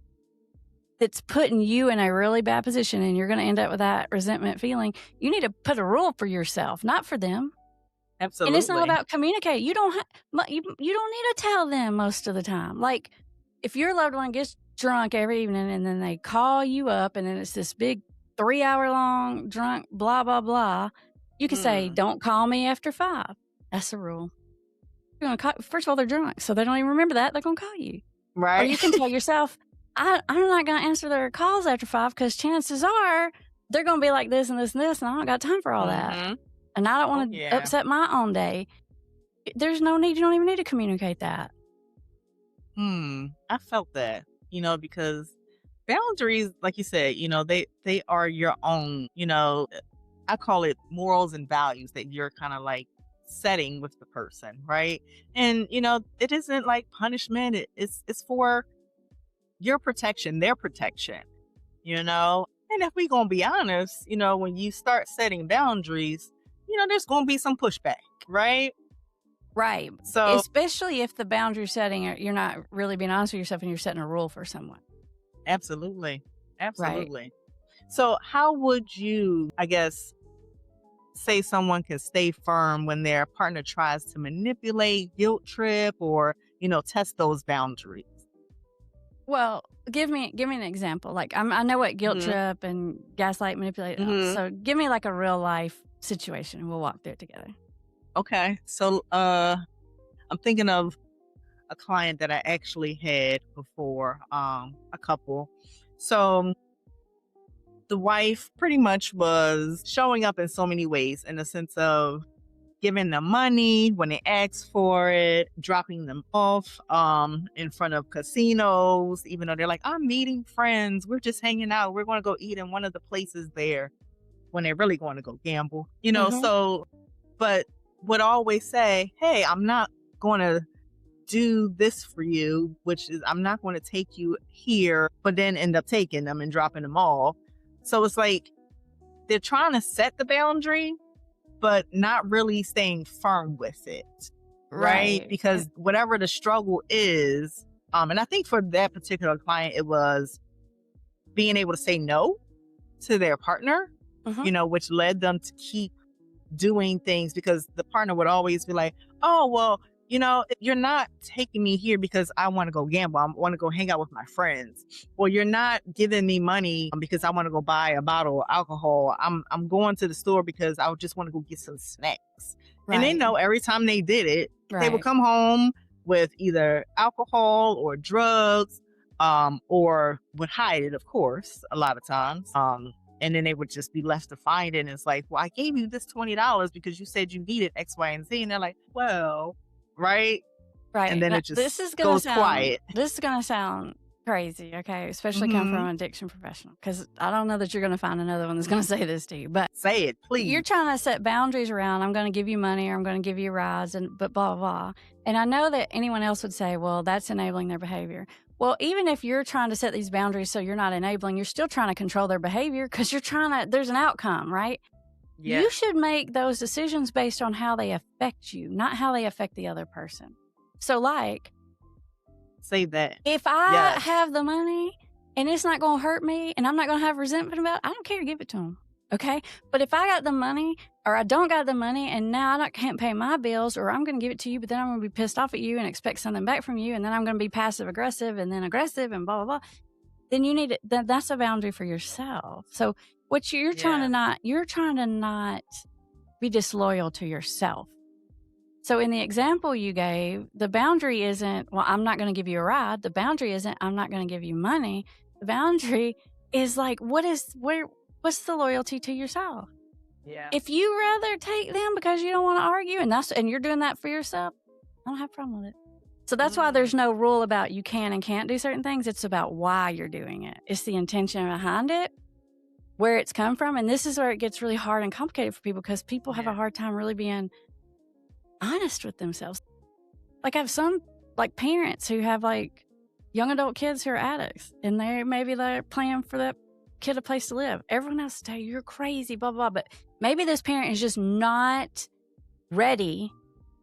that's putting you in a really bad position and you're going to end up with that resentment feeling, you need to put a rule for yourself, not for them. And it's not Absolutely. about communicate. You don't you don't need to tell them most of the time. Like if your loved one gets drunk every evening and then they call you up and then it's this big 3-hour long drunk blah blah blah, you can say, Mm, "Don't call me after 5." That's a rule. You're gonna call, first of all, they're drunk, so they don't even remember that. They're gonna call you. Or right. you can tell yourself, I'm not going to answer their calls after 5 because chances are they're going to be like this and this and this, and I don't got time for all that. Mm-hmm. And I don't Oh, want to yeah. upset my own day. There's no need. You don't even need to communicate that. I felt that, because boundaries, like you said, they are your own, I call it morals and values that you're kind of like setting with the person, right? And, it isn't like punishment. It's for your protection, their protection, And if we're going to be honest, when you start setting boundaries, there's going to be some pushback, right? Right. So, Especially if the boundary setting, you're not really being honest with yourself and you're setting a rule for someone. absolutely. Right. Absolutely. So, how would you, I guess, say someone can stay firm when their partner tries to manipulate, guilt trip, or, test those boundaries? Well, give me an example. Like I know what guilt Hmm. trip and gaslight manipulate. Hmm. So give me like a real life situation and we'll walk through it together. Okay. So, I'm thinking of a client that I actually had before, a couple. So, the wife pretty much was showing up in so many ways in the sense of giving them money when they ask for it, dropping them off in front of casinos, even though they're like, I'm meeting friends. We're just hanging out. We're going to go eat in one of the places there when they're really going to go gamble, so, but would always say, hey, I'm not going to do this for you, which is I'm not going to take you here, but then end up taking them and dropping them all. So it's like they're trying to set the boundary, but not really staying firm with it. Right? Because whatever the struggle is, and I think for that particular client, it was being able to say no to their partner, which led them to keep doing things because the partner would always be like, oh, well, you're not taking me here because I want to go gamble. I want to go hang out with my friends. Or you're not giving me money because I want to go buy a bottle of alcohol. I'm going to the store because I just want to go get some snacks. Right. And they know every time they did it, they would come home with either alcohol or drugs, or would hide it, of course, a lot of times. And then they would just be left to find it. And it's like, well, I gave you this $20 because you said you needed X, Y, and Z. And they're like, well, right. And then it just goes quiet. This is going to sound crazy, okay? Especially coming from an addiction professional. Because I don't know that you're going to find another one that's going to say this to you. But say it, please. You're trying to set boundaries around, I'm going to give you money or I'm going to give you rides, but blah, blah, blah. And I know that anyone else would say, well, that's enabling their behavior. Well, even if you're trying to set these boundaries so you're not enabling, you're still trying to control their behavior because there's an outcome, right? Yeah. You should make those decisions based on how they affect you, not how they affect the other person. So say that. If I have the money and it's not going to hurt me and I'm not going to have resentment about it, I don't care, give it to them. Okay. But if I got the money or I don't got the money and now I can't pay my bills, or I'm going to give it to you, but then I'm going to be pissed off at you and expect something back from you. And then I'm going to be passive aggressive and then aggressive and blah, blah, blah. Then that's a boundary for yourself. So what you're trying to not be disloyal to yourself. So in the example you gave, the boundary isn't, well, I'm not going to give you a ride. The boundary isn't, I'm not going to give you money. The boundary is like, what's the loyalty to yourself? Yeah. If you rather take them because you don't want to argue and you're doing that for yourself, I don't have a problem with it. So that's why there's no rule about you can and can't do certain things. It's about why you're doing it. It's the intention behind it, where it's come from. And this is where it gets really hard and complicated for people because people have a hard time really being honest with themselves. Like I have some parents who have young adult kids who are addicts and they're playing for that kid a place to live. Everyone else will tell you you're crazy, blah, blah, blah. But maybe this parent is just not ready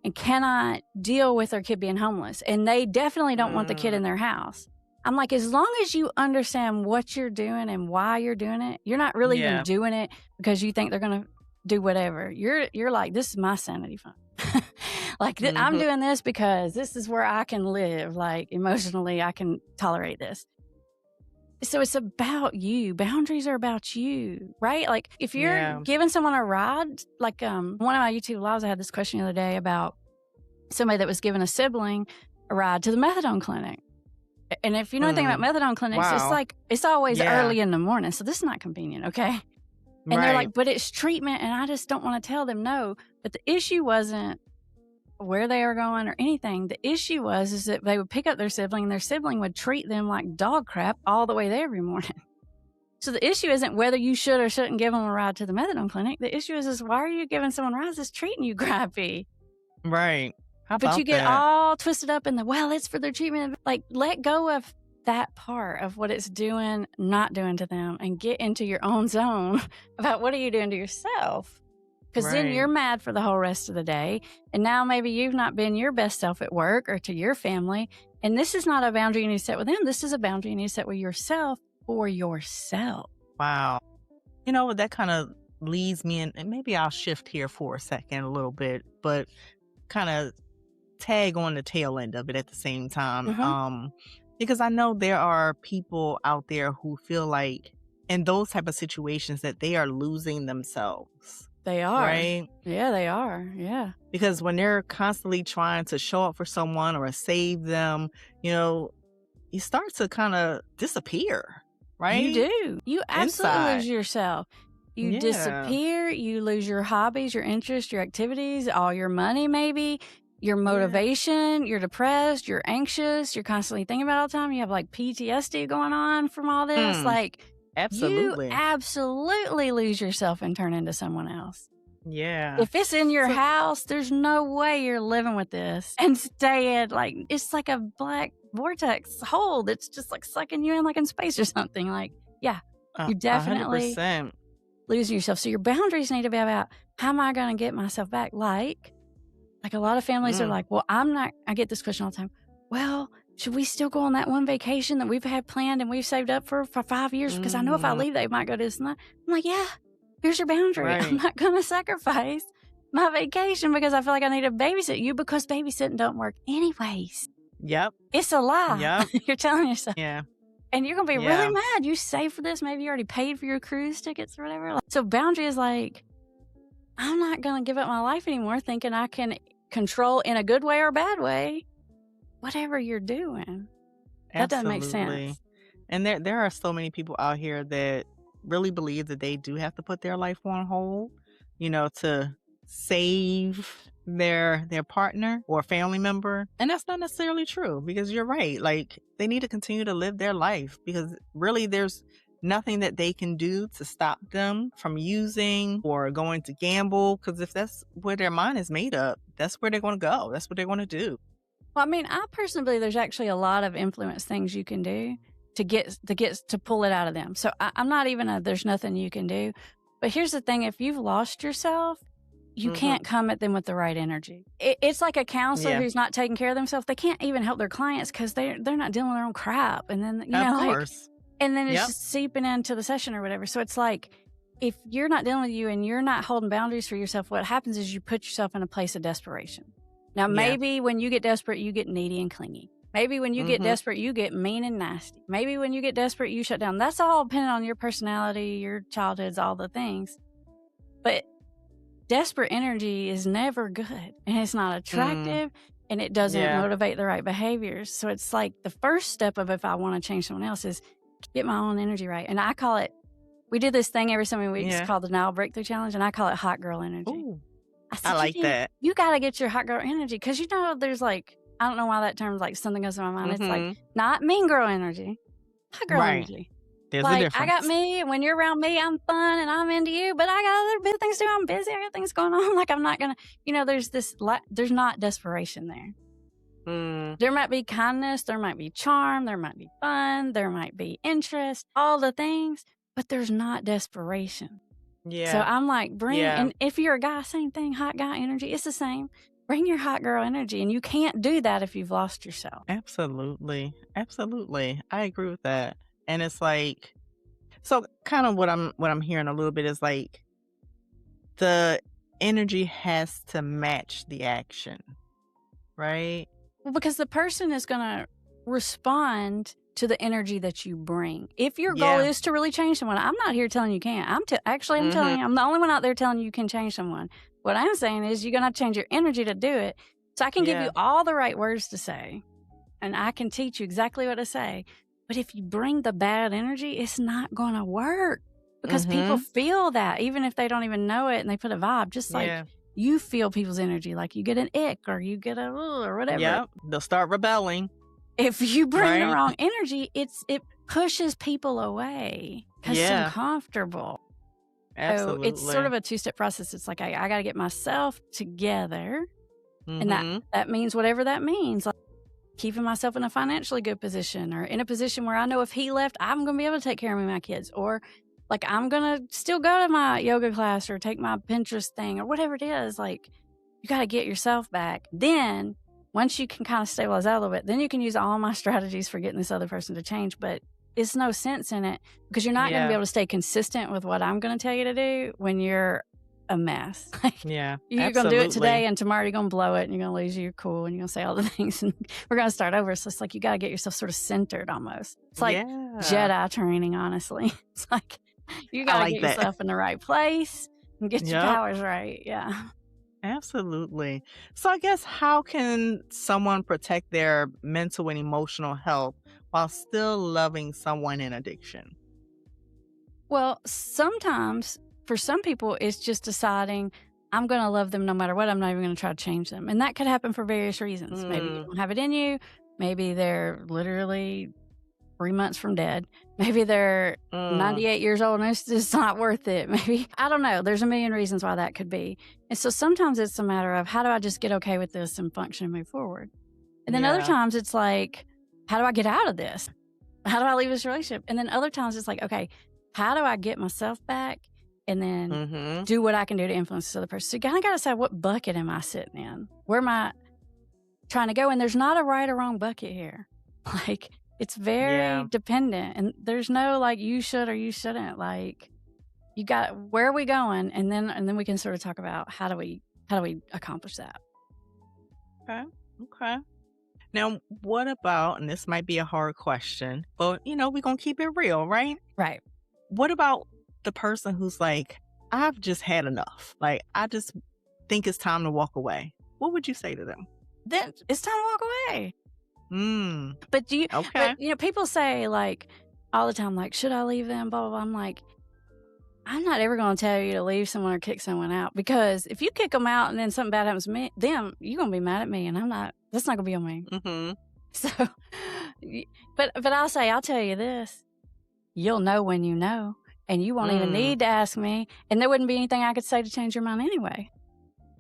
and cannot deal with their kid being homeless. And they definitely don't want the kid in their house. I'm like, as long as you understand what you're doing and why you're doing it, you're not really even doing it because you think they're going to do whatever. You're like, this is my sanity fund. I'm doing this because this is where I can live. Emotionally, I can tolerate this. So it's about you. Boundaries are about you, right? If you're giving someone a ride, one of my YouTube lives, I had this question the other day about somebody that was giving a sibling a ride to the methadone clinic. And if you know anything about methadone clinics, it's always early in the morning. So this is not convenient, okay? And they're like, but it's treatment and I just don't want to tell them no. But the issue wasn't where they were going or anything. The issue is that they would pick up their sibling and their sibling would treat them like dog crap all the way there every morning. So the issue isn't whether you should or shouldn't give them a ride to the methadone clinic. The issue is why are you giving someone rides that's treating you crappy? Right. But you get all twisted up in it's for their treatment. Let go of that part of what it's doing, not doing to them, and get into your own zone about what are you doing to yourself. Because then you're mad for the whole rest of the day. And now maybe you've not been your best self at work or to your family. And this is not a boundary you need to set with them. This is a boundary you need to set with yourself for yourself. Wow. That kind of leads me in, and maybe I'll shift here for a second a little bit, but kind of tag on the tail end of it at the same time. Because I know there are people out there who feel like in those type of situations that they are losing themselves. They are. Right? Yeah, they are. Yeah. Because when they're constantly trying to show up for someone or save them, you start to kind of disappear, right? You do. You absolutely lose yourself. You Yeah. disappear, you lose your hobbies, your interests, your activities, all your money maybe, your motivation, you're depressed, you're anxious, you're constantly thinking about it all the time. You have like PTSD going on from all this. Like you Absolutely. absolutely lose yourself and turn into someone else. Yeah. If it's in your So- house, there's no way you're living with this and staying like it's like a black vortex hole that's just like sucking you in like in space or something. Like, yeah, you definitely 100%. losing yourself. So your boundaries need to be about how am I going to get myself back? Like a lot of families are like, well, I get this question all the time. Well, should we still go on that one vacation that we've had planned and we've saved up for 5 years? Because I know if I leave, they might go to this and that. I'm like, yeah, here's your boundary. Right. I'm not going to sacrifice my vacation because I feel like I need to babysit you because babysitting don't work anyways. Yep. It's a lie. Yep. You're telling yourself. Yeah. And you're going to be Yeah. really mad. You saved for this. Maybe you already paid for your cruise tickets or whatever. So boundary is like, I'm not going to give up my life anymore thinking I can control in a good way or a bad way whatever you're doing. That doesn't make sense. And there are so many people out here that really believe that they do have to put their life on hold, to save their partner or family member. And that's not necessarily true, because you're right. Like, they need to continue to live their life, because really there's nothing that they can do to stop them from using or going to gamble, because if that's where their mind is made up, that's where they're going to go. That's what they're going to do. Well, I mean, I personally believe there's actually a lot of influence things you can do to pull it out of them. So I'm not even there's nothing you can do. But here's the thing. If you've lost yourself, you can't come at them with the right energy. It's like a counselor who's not taking care of themselves. They can't even help their clients because they're not dealing with their own crap. And then, Of course. And then it's just seeping into the session or whatever. So it's like, if you're not dealing with you and you're not holding boundaries for yourself, what happens is you put yourself in a place of desperation. Now, maybe when you get desperate, you get needy and clingy. Maybe when you get desperate, you get mean and nasty. Maybe when you get desperate, you shut down. That's all depending on your personality, your childhoods, all the things. But desperate energy is never good, and it's not attractive, and it doesn't motivate the right behaviors. So it's like the first step of if I want to change someone else is get my own energy right. And I call it, we do this thing every so many weeks called the Nile Breakthrough Challenge, and I call it hot girl energy. Ooh, said, I like that. You got to get your hot girl energy, because there's like, I don't know why that term's like something goes to my mind. It's like not mean girl energy, hot girl energy. There's a Like, difference. I got me, and when you're around me, I'm fun and I'm into you, but I got other big things to do. I'm busy. I got things going on. Like, I'm not going to, there's not desperation there. There might be kindness, there might be charm, there might be fun, there might be interest, all the things, but there's not desperation. Yeah. So I'm like, and if you're a guy, same thing, hot guy energy, it's the same. Bring your hot girl energy, and you can't do that if you've lost yourself. Absolutely. Absolutely. I agree with that. And it's like, so kind of what I'm hearing a little bit is like, the energy has to match the action, right? Well, because the person is going to respond to the energy that you bring. If your goal is to really change someone, I'm not here telling you can't. I'm telling you, I'm the only one out there telling you can change someone. What I'm saying is you're going to have to change your energy to do it. So I can give you all the right words to say, and I can teach you exactly what to say. But if you bring the bad energy, it's not going to work, because people feel that, even if they don't even know it, and they put a vibe, just like you feel people's energy, like you get an ick or you get a or whatever. Yeah, they'll start rebelling. If you bring the wrong energy, it pushes people away because it's uncomfortable. Absolutely. So it's sort of a two-step process. It's like I got to get myself together, and that means whatever that means. Like keeping myself in a financially good position, or in a position where I know if he left, I'm going to be able to take care of me and my kids, or like I'm going to still go to my yoga class or take my Pinterest thing or whatever it is. Like, you got to get yourself back. Then once you can kind of stabilize out a little bit, then you can use all my strategies for getting this other person to change. But it's no sense in it, because you're not going to be able to stay consistent with what I'm going to tell you to do when you're a mess. Like, you're going to do it today, and tomorrow you're going to blow it, and you're going to lose your cool, and you're going to say all the things, and we're going to start over. So it's like you got to get yourself sort of centered almost. It's like Jedi training, honestly. It's like you got to get yourself in the right place and get your powers right. Yeah. Absolutely. So I guess, how can someone protect their mental and emotional health while still loving someone in addiction? Well, sometimes for some people, it's just deciding I'm going to love them no matter what. I'm not even going to try to change them. And that could happen for various reasons. Maybe you don't have it in you. Maybe they're literally 3 months from dead. Maybe they're 98 years old and it's just not worth it. Maybe, I don't know. There's a million reasons why that could be. And so sometimes it's a matter of how do I just get okay with this and function and move forward? And then other times it's like, how do I get out of this? How do I leave this relationship? And then other times it's like, okay, how do I get myself back and then do what I can do to influence this other person? So you kind of got to decide, what bucket am I sitting in? Where am I trying to go? And there's not a right or wrong bucket here. Like, it's very dependent. And there's no like you should or you shouldn't. Like, you got, where are we going? And then we can sort of talk about how do we accomplish that? Okay. Now, what about, and this might be a hard question, but we're going to keep it real, right? Right. What about the person who's like, I've just had enough. Like, I just think it's time to walk away. What would you say to them? Then it's time to walk away. But people say like all the time, like, should I leave them? Blah, blah, blah. I'm like, I'm not ever going to tell you to leave someone or kick someone out, because if you kick them out and then something bad happens to them, you're going to be mad at me, and that's not going to be on me. So, but I'll tell you this, you'll know when you know, and you won't even need to ask me, and there wouldn't be anything I could say to change your mind anyway.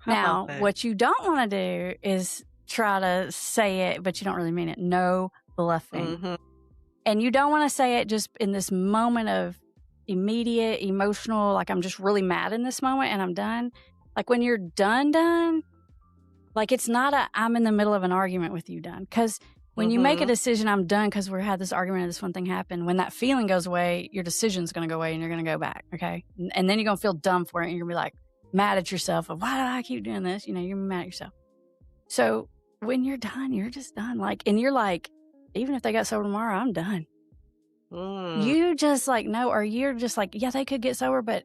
Now, what you don't want to do is try to say it, but you don't really mean it. No bluffing. And you don't want to say it just in this moment of immediate emotional, like I'm just really mad in this moment and I'm done. Like when you're done, like it's not I'm in the middle of an argument with you done. Because when you make a decision, I'm done because we had this argument and this one thing happened, when that feeling goes away, your decision's going to go away and you're going to go back. Okay. And then you're going to feel dumb for it and you're going to be like mad at yourself of, why do I keep doing this? You're going to be mad at yourself. So when you're done, you're just done. Like, and you're like, even if they got sober tomorrow, I'm done. You just like, no, or you're just like, yeah, they could get sober, but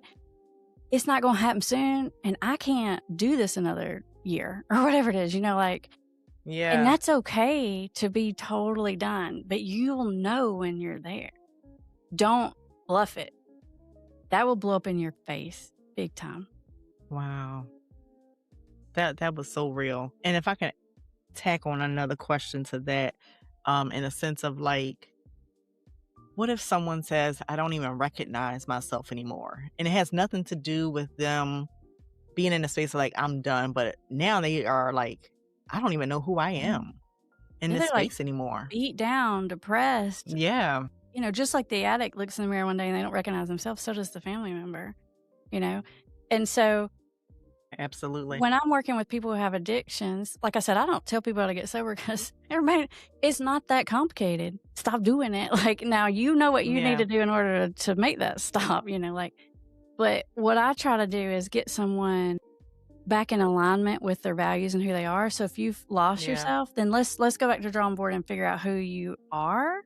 it's not going to happen soon. And I can't do this another year or whatever it is, like, and that's okay to be totally done, but you'll know when you're there. Don't bluff it. That will blow up in your face big time. Wow. That was so real. And if I can tack on another question to that, in a sense of like, what if someone says, I don't even recognize myself anymore? And it has nothing to do with them being in a space of like, I'm done. But now they are like, I don't even know who I am in this space anymore. Beat down, depressed. Yeah. Just like the addict looks in the mirror one day and they don't recognize themselves, so does the family member, And so absolutely. When I'm working with people who have addictions, like I said, I don't tell people how to get sober because it's not that complicated. Stop doing it. Like, now you know what you need to do in order to make that stop, but what I try to do is get someone back in alignment with their values and who they are. So if you've lost yourself, then let's go back to the drawing board and figure out who you are,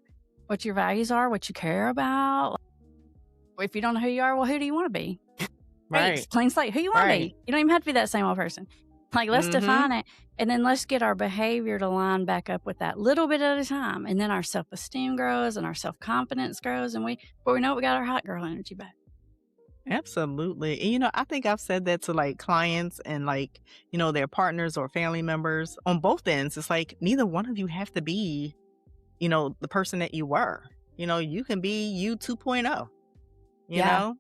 what your values are, what you care about. If you don't know who you are, well, who do you want to be? Right. Plain slate. Who you want to be? You don't even have to be that same old person. Like, let's define it. And then let's get our behavior to line back up with that little bit at a time. And then our self-esteem grows and our self-confidence grows. And before we know it, we got our hot girl energy back. Absolutely. And, I think I've said that to like clients and like, their partners or family members on both ends. It's like, neither one of you have to be, the person that you were. You can be you 2.0, you know?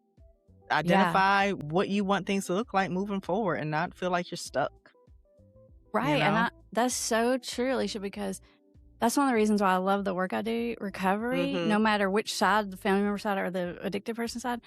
Identify what you want things to look like moving forward and not feel like you're stuck. Right. And that's so true, Alicia, because that's one of the reasons why I love the work I do, recovery, no matter which side, the family member side or the addicted person side.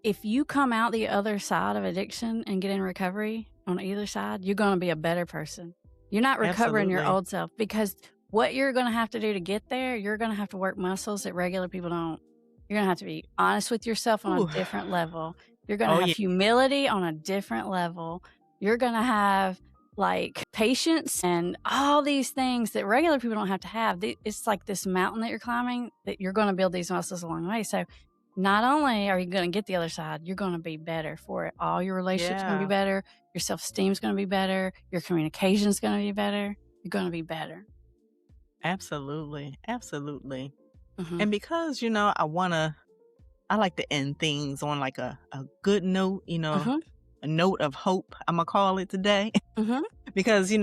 If you come out the other side of addiction and get in recovery on either side, you're going to be a better person. You're not recovering your old self, because what you're going to have to do to get there, you're going to have to work muscles that regular people don't. You're going to have to be honest with yourself on a different level. You're going to have humility on a different level. You're going to have like patience and all these things that regular people don't have to have. It's like this mountain that you're climbing that you're going to build these muscles along the way. So not only are you going to get the other side, you're going to be better for it. All your relationships going to be better. Your self-esteem is going to be better. Your communication is going to be better. You're going to be better. Absolutely. Absolutely. And because, I want I like to end things on like a good note, Mm-hmm. a note of hope, I'm going to call it today. Mm-hmm. Because, we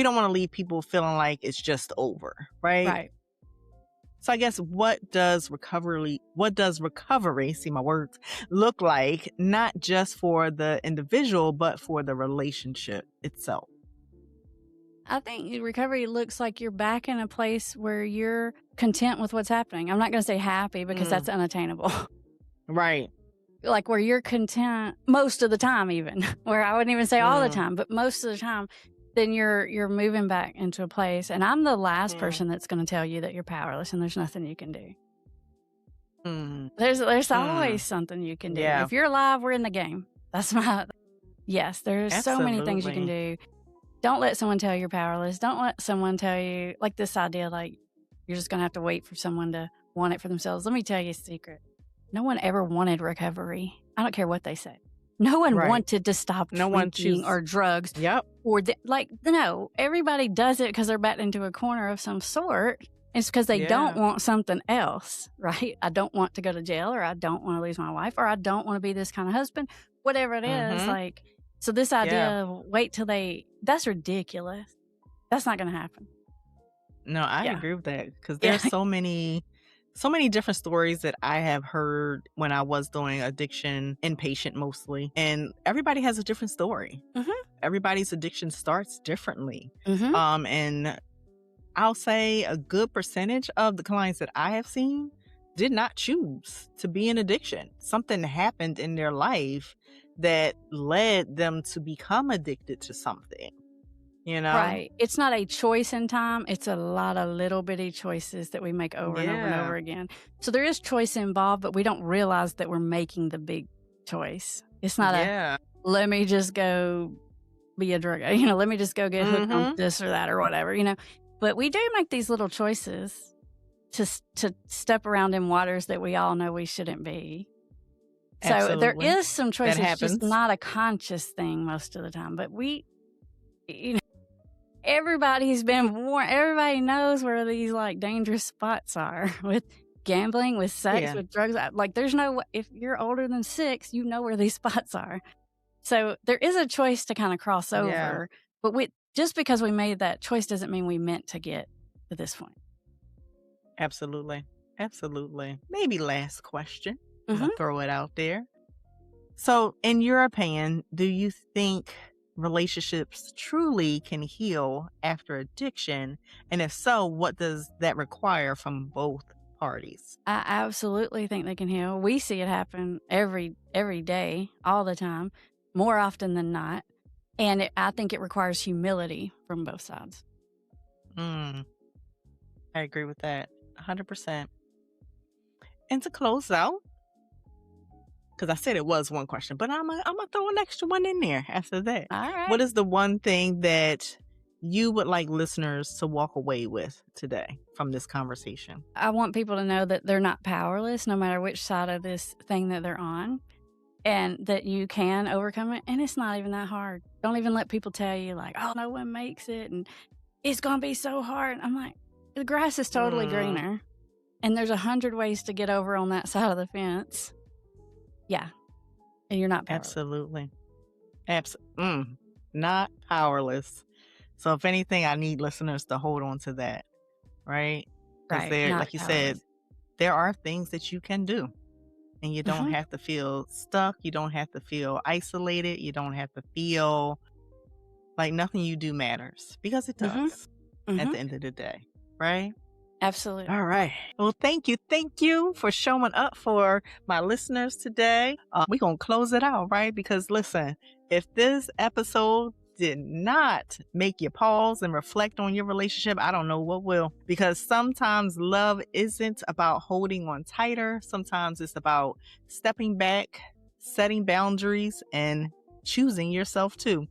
don't want to leave people feeling like it's just over, right? Right. So I guess what does recovery, see my words, look like, not just for the individual, but for the relationship itself? I think recovery looks like you're back in a place where you're content with what's happening. I'm not going to say happy because that's unattainable. Right. Like where you're content most of the time, even where I wouldn't even say all the Mm. time, but most of the time, then you're moving back into a place. And I'm the last person that's going to tell you that you're powerless and there's nothing you can do. Mm. There's always something you can do. Yeah. If you're alive, we're in the game. That's yes, there's so many things you can do. Don't let someone tell you're powerless. Don't let someone tell you, like this idea, like you're just going to have to wait for someone to want it for themselves. Let me tell you a secret. No one ever wanted recovery. I don't care what they say. No one wanted to stop drinking or drugs. Yep. Or no, everybody does it because they're backed into a corner of some sort. It's because they don't want something else, right? I don't want to go to jail, or I don't want to lose my wife, or I don't want to be this kind of husband, whatever it is. Like, so this idea of wait till that's ridiculous. That's not going to happen. No, I agree with that, because there's so many different stories that I have heard when I was doing addiction inpatient mostly. And everybody has a different story. Everybody's addiction starts differently. And I'll say a good percentage of the clients that I have seen did not choose to be in addiction. Something happened in their life that led them to become addicted to something. Right. It's not a choice in time. It's a lot of little bitty choices that we make over and over and over again. So there is choice involved, but we don't realize that we're making the big choice. It's not let me just go be a drug, let me just go get hooked on this or that or whatever, But we do make these little choices to step around in waters that we all know we shouldn't be. So there is some choices. It's just not a conscious thing most of the time. But everybody's been warned. Everybody knows where these dangerous spots are with gambling, with sex, with drugs. There's no, if you're older than 6, you know where these spots are. So there is a choice to kind of cross over. But just because we made that choice doesn't mean we meant to get to this point. Absolutely. Maybe last question. I'm gonna throw it out there. So, in your opinion, do you think relationships truly can heal after addiction? And if so, what does that require from both parties? I absolutely think they can heal. We see it happen every day, all the time, more often than not. And I think it requires humility from both sides. I agree with that 100%. And to close out, because I said it was one question, but I'm gonna throw an extra one in there after that. All right. What is the one thing that you would like listeners to walk away with today from this conversation? I want people to know that they're not powerless, no matter which side of this thing that they're on, and that you can overcome it. And it's not even that hard. Don't even let people tell you oh, no one makes it and it's going to be so hard. I'm like, the grass is totally greener, and there's 100 ways to get over on that side of the fence. Yeah. And you're not powerless. Absolutely. Not powerless. So if anything, I need listeners to hold on to that, right? Because like you said, there are things that you can do, and you don't have to feel stuck. You don't have to feel isolated. You don't have to feel like nothing you do matters, because it does at the end of the day, right? Absolutely. All right. Well, thank you. Thank you for showing up for my listeners today. We're going to close it out, right? Because listen, if this episode did not make you pause and reflect on your relationship, I don't know what will. Because sometimes love isn't about holding on tighter. Sometimes it's about stepping back, setting boundaries, and choosing yourself too.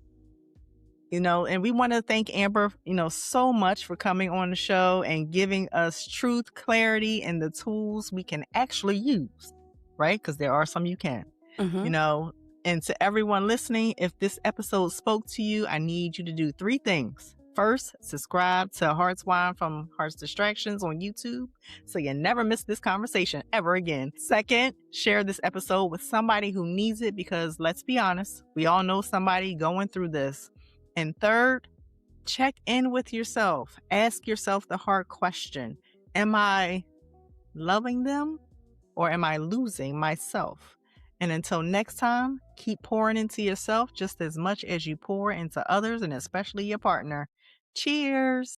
And we want to thank Amber, so much for coming on the show and giving us truth, clarity, and the tools we can actually use, right? Because there are some you can, And to everyone listening, if this episode spoke to you, I need you to do 3 things. First, subscribe to Hearts Wine from Hearts Distractions on YouTube so you never miss this conversation ever again. Second, share this episode with somebody who needs it because let's be honest, we all know somebody going through this. And third, check in with yourself. Ask yourself the hard question. Am I loving them or am I losing myself? And until next time, keep pouring into yourself just as much as you pour into others and especially your partner. Cheers.